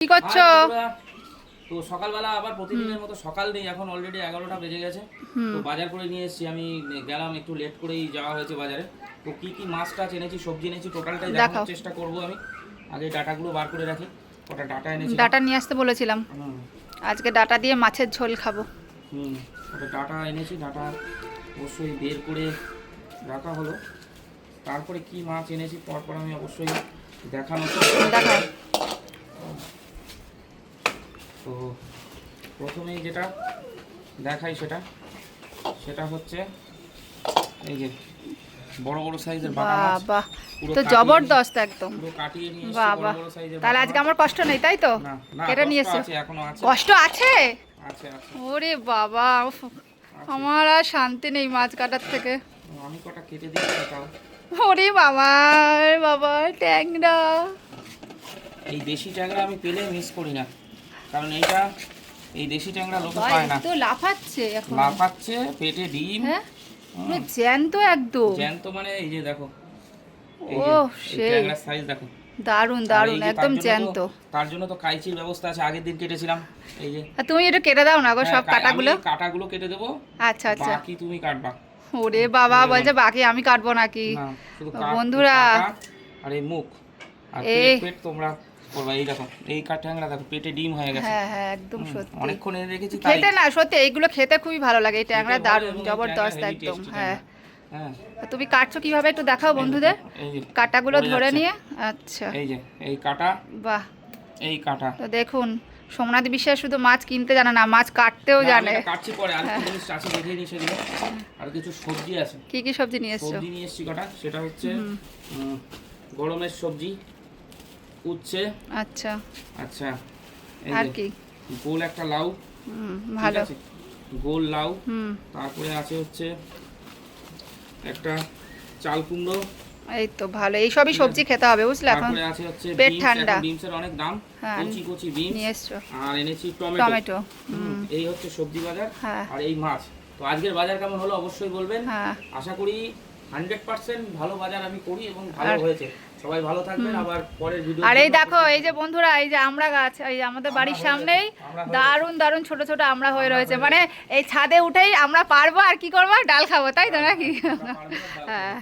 কি করছো? তো সকালবেলা আবার প্রতিদিনের মতো সকাল নেই, এখন অলরেডি 11টা বেজে গেছে। তো বাজার করে নিয়ে এসেছি, আমি গেলাম একটু লেট করেই যাওয়া হয়েছে বাজারে। তো কি কি মাছ টাছ এনেছি, সবজি এনেছি, টোটালটাই দেখানোর চেষ্টা করব আমি। আগে ডাটাগুলো বার করে রাখি, কটা ডাটা এনেছি। ডাটা নিয়ে আসতে বলেছিলাম, আজকে ডাটা দিয়ে মাছের ঝোল খাবো। কটা ডাটা এনেছি, ডাটা অবশ্যই বের করে রাখা হলো। তারপরে কি মাছ এনেছি পরপর আমি অবশ্যই দেখানোর চেষ্টা করব। তো প্রথমেই যেটা দেখাই সেটা হচ্ছে এই যে বড় বড় সাইজের বাটা মাছ। বাহ, তো জবরদস্ত একদম। পুরো কাটিয়ে নিয়ে এসেছি, বাহ বড় বাহ, বড় সাইজের। তাহলে আজকে আমার কষ্ট নেই, তাই তো? না না, কেটে নিয়ে এসছো? এখনো আছে। কষ্ট আছে? আছে আছে। ওরে বাবা, উফ, আমার আর শান্তি নেই মাছ কাটার থেকে। আমি কটা কেটে দিচ্ছি তাও। ওরে বাবা, বাবা ট্যাংরা। এই দেশি ট্যাংরা আমি পেলে মিস করি না, কারণ এই দেশি ট্যাংরা লোকে ভাই পায় না। তো লাফাচ্ছে এখন, লাফাচ্ছে, পেটে ডিম। হ্যাঁ পুরো জ্যান্ত একদম। জ্যান্ত মানে এই যে দেখো, ও সেই ট্যাংরার সাইজ দেখো, দারুন আর দারুন, এই যে একদম জ্যান্ত। তার জন্য তো কাইচির ব্যবস্থা আছে, আগের দিন কেটেছিলাম। এই যে আর তুমি একটু কেটে দাও না গো সব কাটাগুলো। আমি কাটাগুলো কেটে দেবো, আচ্ছা আচ্ছা। বাকি তুমি কাটবা। ওরে বাবা, বলছে বাকি আমি কাটবো নাকি? না, শুধু বন্ধুরা, কাটা আর এই মুখ আর পেট তোমরা করবা। এই দেখো, এই ট্যাংরা দেখো পেটে ডিম হয়ে গেছে। হ্যাঁ হ্যাঁ একদম সত্যি, অনেকক্ষণ এনে রেখেছি তাই। খেতে না সত্যি এইগুলো খেতে খুবই ভালো লাগে, এই ট্যাংরা দারুন জবরদস্ত একদম। হ্যাঁ, তুমি কাটছো কিভাবে একটু দেখাও বন্ধুদের, কাটাগুলো ধরে নিয়ে। আচ্ছা, এই যে এই কাটা, বাহ। এই কাটা। তো দেখুন, সোমনাথ বিশ্বাস শুধু মাছ কিনতে জানে না, মাছ কাটতেও জানে। কাটছি পরে, আর একটা জিনিস আছে দেখিয়ে নিই সেগুলো। আর কিছু সবজি আছে। কি কি সবজি নিয়ে এসছো? সবজি নিয়ে এসেছি কটা, সেটা হচ্ছে গরমের সবজি, উচ্ছে। আচ্ছা আচ্ছা, আর কি? গোল একটা লাউ, ভালো গোল লাউ। তারপরে আছে হচ্ছে একটা চাল কুমড়ো। এই তো ভালো, এই সবই সবজি খেতে হবে বুঝলে, এখন তারপরে আছে হচ্ছে পেট ঠান্ডা। বিমসের অনেক দাম, কচি কচি বিমস নিয়ে এসছো। আর এনেছি টমেটো। এই হচ্ছে সবজি বাজার। হ্যাঁ। আর এই মাছ। তো আজকের বাজার কেমন হলো অবশ্যই বলবেন। হ্যাঁ। আশা করি 100% ভালো বাজার আমি করি এবং ভালো হয়েছে। সবাই ভালো থাকবেন, আবার পরের ভিডিও। আর এই দেখো, এই যে বন্ধুরা, এই যে আমড়া গাছ, এই যে আমাদের বাড়ির সামনেই দারুন দারুন ছোট ছোট আমড়া হয়ে রয়েছে, মানে এই ছাদে উঠেই আমরা পারবো আর কি করবো, ডাল খাবো, তাই তো নাকি? হ্যাঁ।